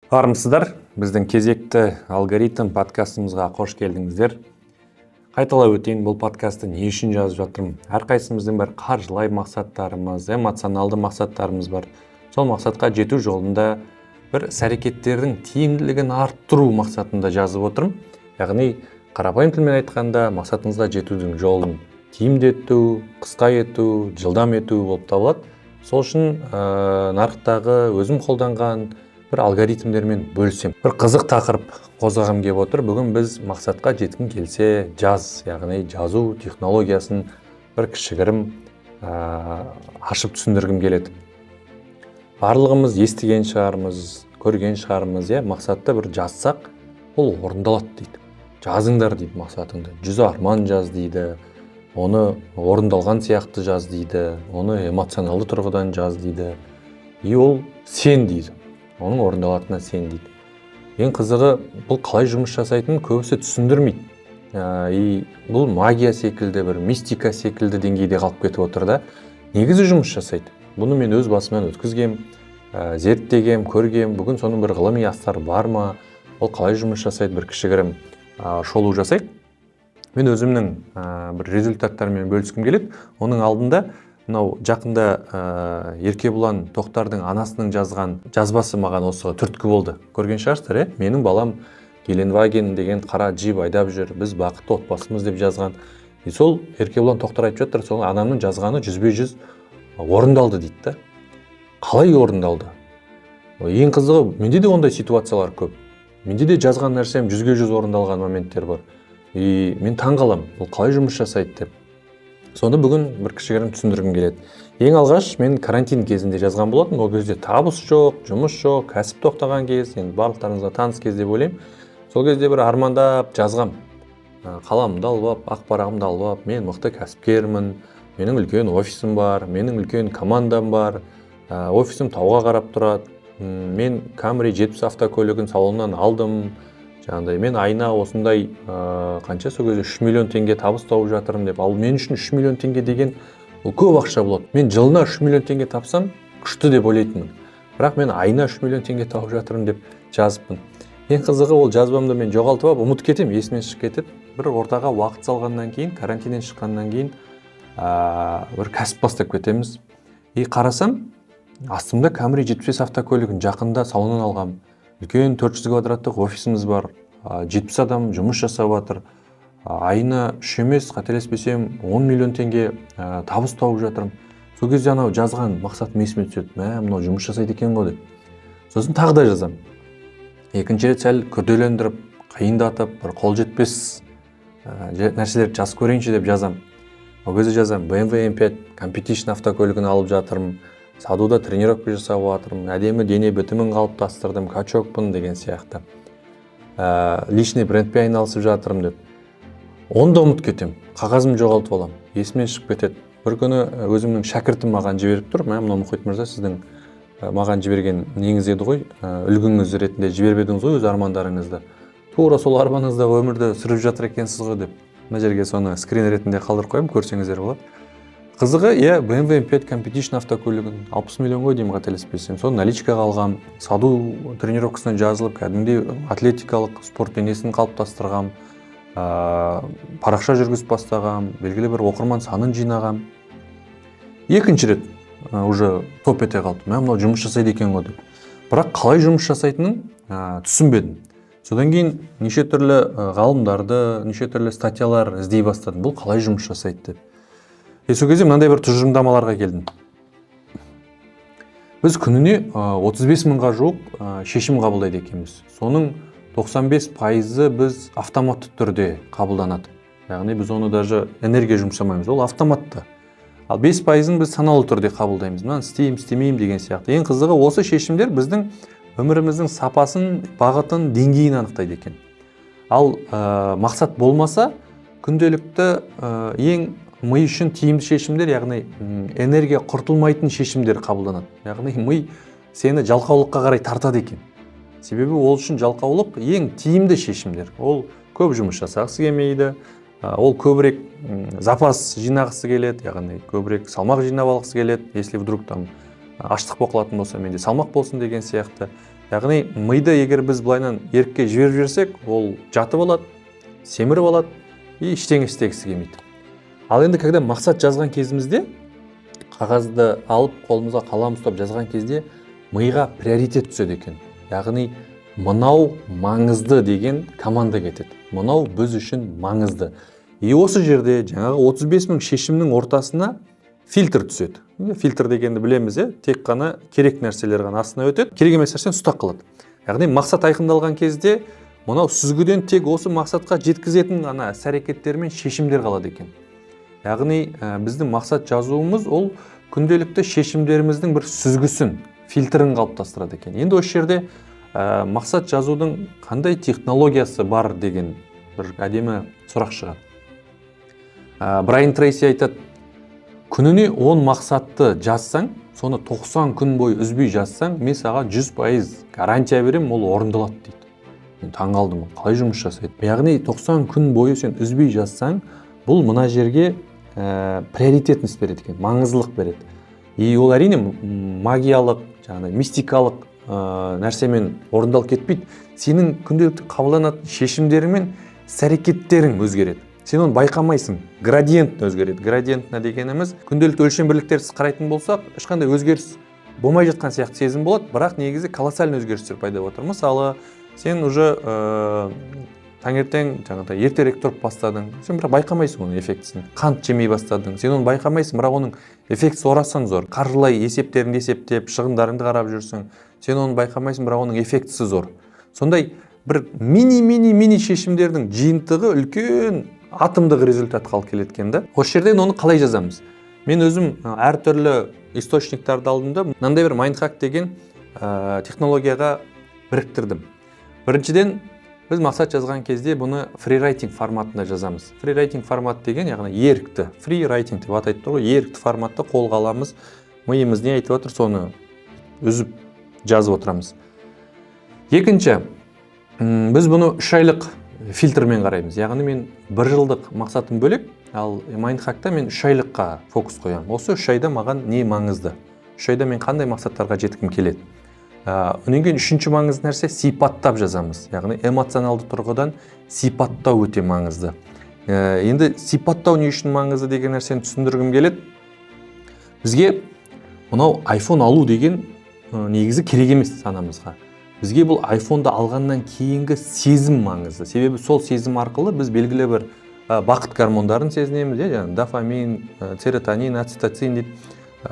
Армысыздар, біздің кезекті алгоритм подкастымызға қош келдіңіздер. Қайталап өтейін, бұл подкасты не үшін жазып жатырмын? Әрқайсымыздың бір қаржылай мақсаттарымыз, эмоционалды мақсаттарымыз бар. Сол мақсатқа жету жолында бір іс-әрекеттердің тиімділігін арттыру мақсатында жазып отырмын. Яғни, қарапайым тілмен айтқанда, мақсатыңызға жетудің жолын тиімді ету, қысқа ету, жылдам ету болып табылады. Сол үшін нарықтағы өзім қолданған бір алгоритмдермен бөлісем. Бір қызық тақырып қозғағым келіп отыр. Бүгін біз мақсатқа жеткім келсе яғни жазу технологиясын бір кішігірім ашып түсіндіргім келеді. Барлығымыз естіген шығармыз, көрген шығармыз, мақсатты бір жазсақ, ол орындалады дейді. Жазыңдар дейді мақсатыңды. 100 арман жаз дейді. Оны орындалған сияқты жаз дейді. Оны эмоционалды тұрғыдан жаз дейді. Ол сен дейді. Оның орындалатынына сен дейді. Ең қызығы, бұл қалай жұмыс жасайтынын көбісі түсіндірмейді. Бұл магия секілді, бір мистика секілді деңгейде қалып кетіп отыр да. Негізі жұмыс жасайды. Бұны мен өз басымнан өткізгем, зерттегем, көргем. Бүгін соның бір ғылыми астары бар ма? Ол қалай жұмыс жасайды, бір кішігірім шолу жасайық. Мен өзімнің бір результаттарымен бөліскім келеді. Оның алдында жақында Еркебұлан Тоқтардың анасының жазған жазбасы маған осыға түрткі болды. Көрген шығарсыздар, менің балам Геленваген деген қара джип айдап жүр, біз бақытты отбасымыз деп жазған. Сол Еркебұлан Тоқтар айтып жатыр, сол анамның жазғаны 100% орындалды дейді. Қалай орындалды? Ең қызығы, менде де ондай ситуациялар көп. Менде де жазған нәрсем 100% орындалған моменттер бар. Мен таңғаламын, бұл қалай жұмыс жасайды деп. Соны бүгін бір кішігірім түсіндіргім келеді. Ең алғаш мен карантин кезінде жазған болатын. Ол кезде табыс жоқ, жұмыс жоқ, кәсіп тоқтаған кез, енді барлықтарыңызға таныс кез деп ойлаймын. Сол кезде бір армандап жазғам. Қаламымды алып, ақ парағымды алып, мен мықты кәсіпкермін, менің үлкен офисім бар, менің үлкен командам бар, офисім тауға қарап тұрады. Мен Camry 70 автокөлігін салоннан алдым. Мен айына осындай қанша сол кезде 3 миллион теңге табыс тауып жатырмын деп. Ал мен үшін 3 миллион теңге деген ол көп ақша болады. Мен жылына 3 миллион теңге тапсам, күшті деп ойлайтынмын. Бірақ мен айына 3 миллион теңге тауып жатырмын деп жазыппын. Ең қызығы, ол жазбамды мен жоғалтып алып, ұмытып кетем, есімнен шығып кетеді. Бір ортаға уақыт салғаннан кейін, карантиннен шыққаннан кейін бір кәсіп бастап кетеміз. Қарасам, астымда Camry 75 автокөлігін жақында салоннан алғам. Үлкен 400 квадраттық офисіміз бар, 70 адам жұмыс жасап жатыр. Айына 3 емес, қателеспесем 10 миллион теңге табыс тауып жатырмын. Сол кезде жазған мақсатым есіме түседі. Мынау жұмыс жасайды екен ғой деп. Сосын тағы да жазам. Екінші рет сәл күрделендіріп, қиындатып, бір қол жетпес нәрселерді жазып көрейінші деп жазам. Ол кезде жазам, BMW M5 Competition автокөлігін алып жатырмын. Садуда тренировка жасап жатырмын, әдемі дене бітімін қалыптастырдым, качокпын деген сияқты. Личный брендпен айналысып жатырмын деп. Оны да ұмытып кетем. Қағазымды жоғалтып алам. Есімнен шығып кетеді. Бір күні өзімнің шәкіртім маған жіберіп тұр. Мынау Мұхит мырза, сіздің маған жіберген неңіз еді ғой, үлгіңіз ретінде жібербедіңіз ғой өз армандарыңызды. Тура сол арманыңыздағы өмірді сүріп жатыр екенсіз ғой деп. Мына жерге соны скрин ретінде қалдырып қоямын, көрсеңіздер болады. Қызығы, BMW M5 Competition автокөлігін 60 миллион ғой деймін, қателеспесем. Соны наличкаға алғам, саду тренировкасынан жазылып, кәдімгідей атлетикалық спорт денесін қалыптастырғам, парақша жүргізіп бастағам, белгілі бір оқырман санын жинағам. Екінші рет уже топ ете қалды. Мынау жұмыс жасайды екен ғой деп. Бірақ қалай жұмыс жасайтынын түсінбедім. Содан кейін неше түрлі ғалымдарды, неше түрлі статьялар іздей бастадым. Бұл қалай жұмыс жасайды деп. Сол кезде мынандай бір тұжырымдамаларға келдім. Біз күніне 35 мыңға жуық шешім қабылдайды екенбіз. Соның 95%-ы біз автоматты түрде қабылданады. Яғни біз оны даже энергия жұмсамаймыз, ол автоматты. Ал 5%-ын біз саналы түрде қабылдаймыз. Мынаны істеймін, істемеймін деген сияқты. Ең қызығы, осы шешімдер біздің өміріміздің сапасын, бағытын, деңгейін анықтайды екен. Ал мақсат болмаса, күнделікті ең ми үшін тиімді шешімдер, яғни энергия құртылмайтын шешімдер қабылданады. Яғни ми сені жалқаулыққа қарай тартады екен. Себебі ол үшін жалқаулық ең тиімді шешімдер. Ол көп жұмыс жасағысы келмейді, ол көбірек запас жинағысы келеді, яғни көбірек салмақ жинап алғысы келеді. Если вдруг там аштық боқылатын болса, менде салмақ болсын деген сияқты. Яғни миды егер біз былайынан ерікке жіберіп жіберсек, ол жатып алады, семіріп алады и ештеңе істегісі келмейді. Ал енді когда мақсат жазған кезімізде, қағазды алып қолымызға қалам ұстап жазған кезде миға приоритет түседі екен. Яғни мынау маңызды деген команда кетеді. Мынау біз үшін маңызды. И осы жерде жаңағы 35 000 шешімнің ортасына фильтр түседі. Фильтр дегенді білеміз, тек қана керек нәрселер ғана астына өтеді, керек емес нәрсені ұстап қалады. Яғни мақсат айқындалған кезде мынау сүзгіден тек осы мақсатқа жеткізетін ғана іс-әрекеттер мен шешімдер қалады екен. Яғни біздің мақсат жазуымыз ол күнделікті шешімдеріміздің бір сүзгісін, фильтрін қалыптастырады екен. Енді осы жерде мақсат жазудың қандай технологиясы бар деген бір әдемі сұрақ шығады. Брайан Трейси айтады, күніне 10 мақсатты жазсаң, соны 90 күн бойы үзбей жазсаң, мен саған 100% гарантия беремін, ол орындалады дейді. Мен таң қалдым, қалай жұмыс жасайды? Яғни 90 күн бойы сен үзбей жазсаң, бұл мына жерге приоритетність береді екен, маңыздылық береді. И ол әрине магиялық, жаңағыдай мистикалық нәрсемен орындалып кетпейді. Сенің күнделікті қабылданатын шешімдерің мен іс-әрекеттерің өзгереді. Сен оны байқамайсың, градиент өзгереді. Градиент дегеніміз күнделікті өлшем бірліктерсіз қарайтын болсақ, ешқандай өзгеріс болмай жатқан сияқты сезім болады, бірақ негізі колоссальный өзгерістер пайда болып отыр. Мысалы, сен уже таңертең жаңағыдай ертерек тұрып бастадың, сен бірақ байқамайсың оның эффектісін. Қант жемей бастадың, сен оны байқамайсың, бірақ оның эффектісі орасан зор. Қаржылай есептеріңді есептеп, шығындарыңды қарап жүрсің, сен оны байқамайсың, бірақ оның эффектісі зор. Сондай бір мини шешімдердің жиынтығы үлкен атомдық результатқа алып келеді екен да. Осы жерден оны қалай жазамыз? Мен өзім әртүрлі источниктарды алдым да, мынандай бір майндхак деген технологияға біріктірдім. Біріншіден, біз мақсат жазған кезде бұны фрирайтинг форматында жазамыз. Фрирайтинг формат деген, яғни ерікті, фрирайтинг деп атайды тұр ғой, ерікті форматта қолға аламыз, миымыз не айтып отыр, соны үзіп жазып отырамыз. Екінші, біз бұны 3 айлық фильтрмен қараймыз. Яғни мен 1 жылдық мақсатым бөлек, ал майндхакта мен 3 айлыққа фокус қоямын. Осы 3 айда маған не маңызды? 3 айда мен қандай мақсаттарға жеткім келеді? Онан кейін үшінші маңызды нәрсе сипаттап жазамыз. Яғни эмоционалды тұрғыдан сипаттау өте маңызды. Енді сипаттау не үшін маңызды деген нәрсені түсіндіргім келеді. Бізге мынау iPhone алу деген негізі керек емес санамызға. Бізге бұл iPhone-ды алғаннан кейінгі сезім маңызды. Себебі сол сезім арқылы біз белгілі бір бақыт гормондарын сезінеміз, жаңағы дофамин, серотонин, оцитоцин деп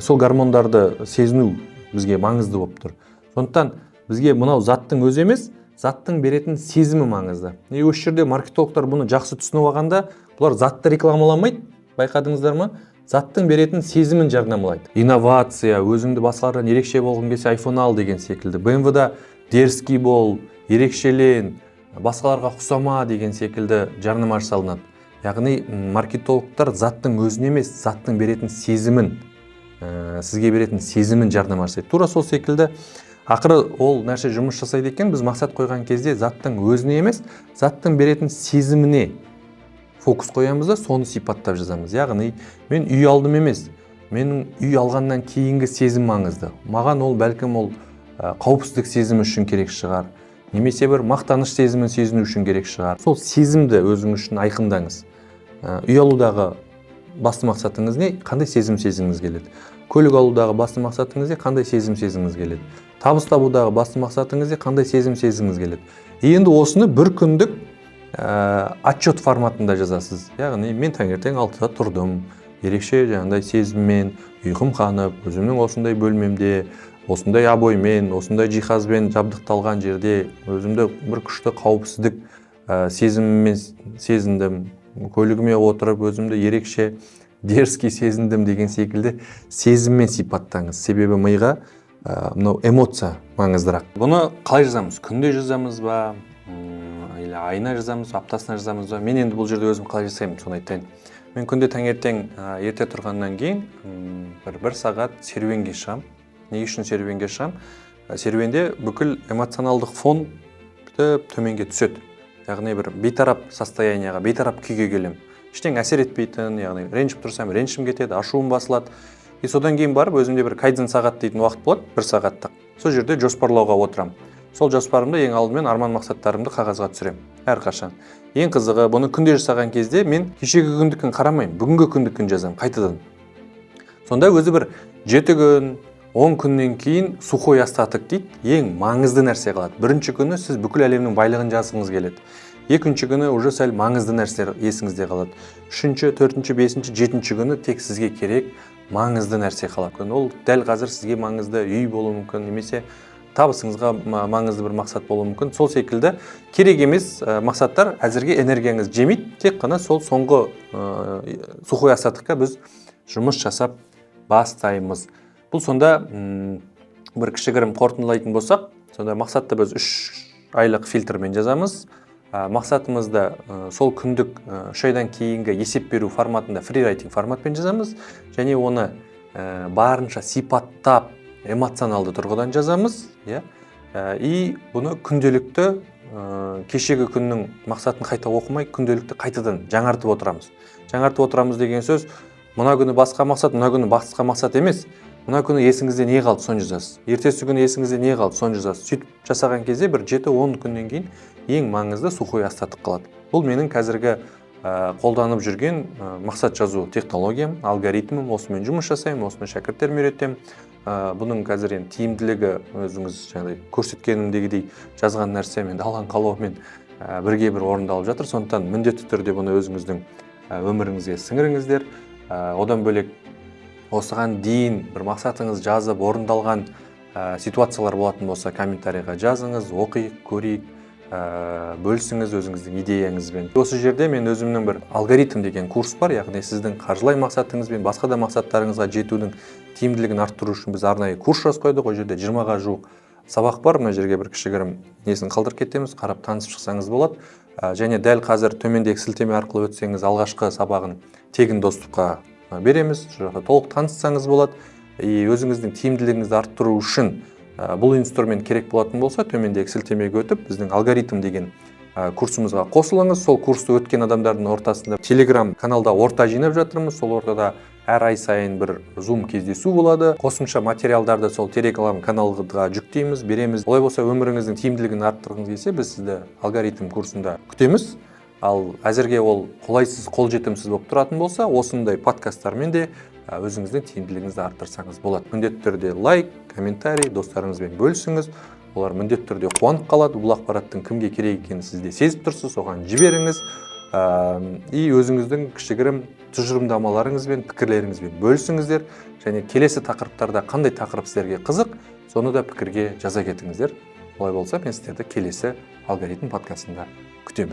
сол гормондарды сезіну бізге маңызды болып тұр. Сондықтан бізге мынау заттың өзі емес, заттың беретін сезімі маңызды. Осы жерде маркетологтар бұны жақсы түсініп алғанда, бұлар затты рекламаламайды, байқадыңыздар ма? Заттың беретін сезімін жарнамалайды. Инновация, өзіңді басқалардан ерекше болғың келсе iPhone ал деген секілді. BMW-да дерзкий бол, ерекшелен, басқаларға ұқсама деген секілді жарнама жасалынады. Яғни маркетологтар заттың өзін емес, заттың беретін сезімін, сізге беретін сезімін жарнама жасайды. Тура сол секілді ақыры ол нәрсе жұмыс жасайды екен, біз мақсат қойған кезде заттың өзіне емес, заттың беретін сезіміне фокус қоямыз да, соны сипаттап жазамыз. Яғни мен үй алдым емес, менің үй алғаннан кейінгі сезім маңызды. Маған ол бәлкім ол қауіпсіздік сезімі үшін керек шығар, немесе бір мақтаныш сезімін сезіну үшін керек шығар. Сол сезімді өзіңіз үшін айқындаңыз. Үй алудағы басты мақсатыңыз не? Қандай сезім сезінгіңіз келеді? Көлік алудағы басты мақсатыңыз не? Қандай сезім сезінгіңіз келеді? Табыс табудағы басты мақсатыңыз не? Қандай сезім сезінгіңіз келеді? Енді осыны бір күндік отчет форматында жазасыз. Яғни мен таңертең 6-да тұрдым, ерекше жаңағыдай сезіммен, ұйқым қанып, өзімнің осындай бөлмемде, осындай обоймен, осындай жиһазбен жабдықталған жерде өзімді бір күшті қауіпсіздік сезіммен сезіндім. Көлігіме отырып өзімді ерекше дерзкий сезіндім деген секілді сезіммен сипаттаңыз. Себебі миға мынау эмоция маңыздырақ. Бұны қалай жазамыз? Күнде жазамыз ба? Или айына жазамыз, аптасына жазамыз ба? Мен енді бұл жерде өзім қалай жасаймын, соны айтайын. Мен күнде таңертең ерте тұрғаннан кейін бір сағат серуенге шығамын. Не үшін серуенге шығамын? Серуенде бүкіл эмоционалдық фон төменге түседі. Яғни бір бейтарап состоянияға, бейтарап күйге келем. Ештеңе әсер етпейтін, яғни ренжіп тұрсам, ренжішім кетеді, ашуым басылады. Содан кейін барып өзімде бір кайдзен сағат дейтін уақыт болады, 1 сағаттық. Сол жерде жоспарлауға отырам. сол жоспарымды ең алдымен арман мақсаттарымды қағазға түсіремін әрқашан. Ең қызығы, бұны күнде жасаған кезде мен кешегі күндікін қарамаймын, бүгінгі күндікін жазамын қайтадан. Сонда өзі бір 7 күн, 10 күннен кейін сухой остаток дейді, ең маңызды нәрсе қалады. Бірінші күні сіз бүкіл әлемнің байлығын жазғыңыз келеді. Екінші күні уже сәл маңызды нәрселер есіңізде қалады. Үшінші, төртінші, бесінші, жетінші күні тек сізге керек маңызды нәрсе қалады. Ол дәл қазір сізге маңызды үй болуы мүмкін, немесе табысыңызға маңызды бір мақсат болуы мүмкін. Сол секілді керек емес мақсаттар әзірге энергияңыз жемейді, тек қана сол соңғы сухой остатокқа біз жұмыс жасап бастаймыз. Бұл сонда бір кішігірім қорытындылайтын болсақ, сонда мақсатты біз 3 айлық фильтрмен жазамыз. Мақсатымызды сол күндік 3 айдан кейінгі есеп беру форматында фрирайтинг форматпен жазамыз, және оны барынша сипаттап эмоционалды тұрғыдан жазамыз, и бұны күнделікті кешегі күннің мақсатын қайта оқымай, күнделікті қайтадан жаңартып отырамыз. Жаңартып отырамыз деген сөз, мына күні басқа мақсат, мына күні басқа мақсат емес. Мына күні есіңізде не қалды, соны жазасыз. Ертесі күні есіңізде не қалды, соны жазасыз. Сөйтіп жасаған кезде бір 7-10 күннен кейін ең маңызды сухой остаток қалады. Бұл менің қазіргі қолданып жүрген мақсат жазу технологиям, алгоритмім, осымен жұмыс жасаймын, осыны шәкірттеріме үйретемін. Бұның қазір енді тиімділігі өзіңіз көрсеткенімдегідей жазған нәрсе мен алған қалаумен бірге бір орындалып жатыр. Сондықтан міндетті түрде бұны өзіңіздің өміріңізге сіңіріңіздер. Одан бөлек осыған дейін бір мақсатыңыз жазып орындалған ситуациялар болатын болса, комментарийға жазыңыз, оқиық, көрейік, бөлісіңіз өзіңіздің идеяңызбен. Осы жерде мен өзімнің бір алгоритм деген курс бар, яғни сіздің қаржылай мақсатыңызбен басқа да мақсаттарыңызға жетудің тиімділігін арттыру үшін біз арнайы курс жазып қойдық. Ол жерде 20-ға жуық сабақ бар. Мына жерге бір кішігірім несін қалдырып кетеміз, қарап танысып шықсаңыз болады. Және дәл қазір төмендегі сілтеме арқылы өтсеңіз, алғашқы сабағын тегін доступқа береміз. Толық таныссаңыз болады. Өзіңіздің тиімділігіңізді арттыру үшін бұл инструмент керек болатын болса, төмендегі сілтемеге өтіп, біздің алгоритм деген курсымызға қосылыңыз. Сол курсты өткен адамдардың ортасында Telegram каналда орта жинап жатырмыз. Сол ортада әр ай сайын бір Zoom кездесу болады. Қосымша материалдарды сол Telegram каналға жүктейміз, береміз. Олай болса, өміріңіздің тиімділігін арттырғыңыз келсе, біз сізді алгоритм курсында күтеміз. Ал әзірге ол қолайсыз, қолжетімсіз болып тұратын болса, осындай подкасттармен де өзіңіздің тиімділігіңізді арттырсаңыз болады. Міндетті түрде лайк, комментарий, достарыңызбен бөлісіңіз. Олар міндетті түрде қуанып қалады. Бұл ақпараттың кімге керек екенін сіз де сезіп тұрсыз, соған жіберіңіз. И өзіңіздің кішігірім тұжырымдамаларыңызбен, пікірлеріңізбен бөлісіңіздер. Және келесі тақырыптарда қандай тақырып сіздерге қызық, соны да пікірге жаза кетіңіздер. Олай болса, мен сіздерді келесі алгоритм подкастында күтемін.